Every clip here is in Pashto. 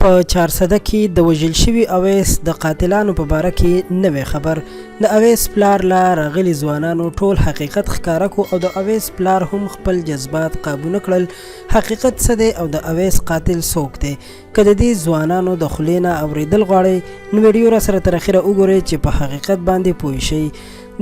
په 400 کې د وژل شوي اویس د قاتلانو په باره کې نوی خبر. د اویس پلار لا راغلي ځوانانو ټول حقیقت ښکاره کو او د اویس پلار هم خپل جذبات قابو نه کړل. حقیقت څه دی او د اویس قاتل څوک دی؟ که د دې ځوانانو د خولې نه اورېدل غواړئ نو ویډیو را سره تر اخره وګورئ چې په حقیقت باندې پوه شئ.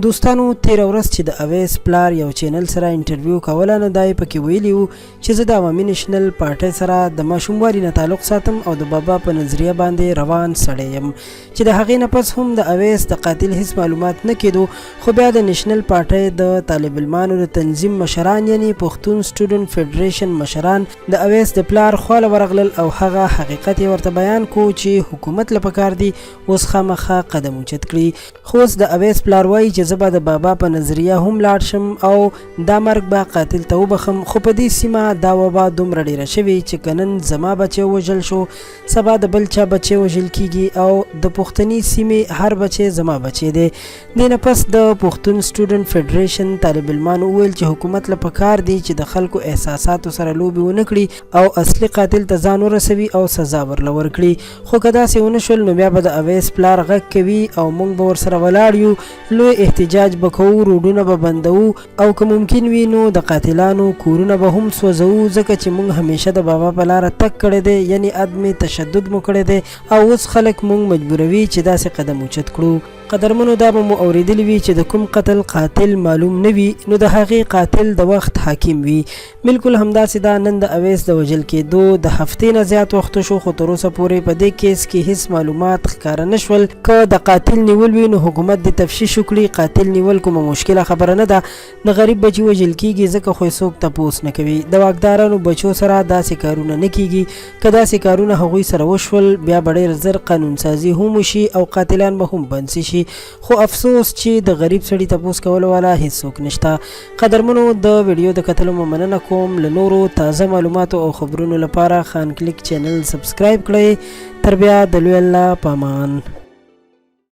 دوستانو تیره ورځ چې د اویس پلار یو چینل سره انټرویو کوله نو دا یې پکې ویلي وو چې زه د عوامي نېشنل پارټۍ سره د ماشوموالي نه تعلق ساتم او د بابا په نظریه باندې روان سړی یم چې د هغې نه پس هم د اویس د قاتل هیڅ معلومات نه کېدو. خو بیا د نېشنل پارټۍ د طالب علمانو د تنظیم مشران یعنې پښتون سټوډنټ فیډریشن مشران د اویس د پلار خواله ورغلل او هغه حقیقت یې ورته بیان کو چې حکومت له پکار دی اوس خامخا قدم اوچت کړي. خو اوس د اویس پلار وایي چې زه به د بابا په نظریه هم لاړ شم او دا مرګ به قاتل ته وبخم. خو په دې سیمه دا وبا دومره ډیره شوې چې که نن زما بچی وژل شو سبا د بل چا بچی وژل کیږي او د پښتني سیمې هر بچی زما بچی دی. دې نه پس د پښتون سټوډنټ فیډریشن طالب علمانو وویل چې حکومت له پکار دی چې د خلکو احساساتو سره لوبې ونه کړي او اصلي قاتل ته ځان ورسوي او سزا ورله ورکړي. خو که داسې ونه شول نو بیا به د اویس پلار غږ کوي او موږ به ورسره ولاړ یو، لوی احتجاج به کوو، روډونه به بندوو او که ممکن وي نو د قاتلانو کورونه به هم سوځوو ځکه چې موږ همیشه د بابا په لاره تګ کړی دی، یعنی عدم تشدد مو کړی دی او اوس خلک موږ مجبوروي چې داسې قدم اوچت کړو. قدرمنو دا به مو اوریدلی وي چې د کوم قتل قاتل معلوم نه وي نو د هغې قاتل د وخت حاکم وي. بالکل همداسې دا نن د اویس د وژل کېدو د هفتې نه زیات وخت شو خو تر اوسه پورې په دې کیس کې هیڅ معلومات ښکاره نه شول. که د قاتل نیول وي نو حکومت د تفتیش وکړي. قاتل نیول کومه مشکله خبره نه ده، د غریب بچي وژل کېږي ځکه خو څوک تپوس نه کوي. د واکدارانو بچو سره داسې کارونه نه کېږي. که داسې کارونه هغوی سره وشول بیا به ډېر زر قانون سازي هم وشي او قاتلان به هم بند شي. خو افسوس چې د غریب سړي تپوس کولو والا هیڅوک نشته. قدرمنو د ویډیو د کتلو مننه کوم. له نورو تازه معلوماتو او خبرونو لپاره خان کلیک چینل سبسکرایب کړئ. تر بیا د لوی الله پامان.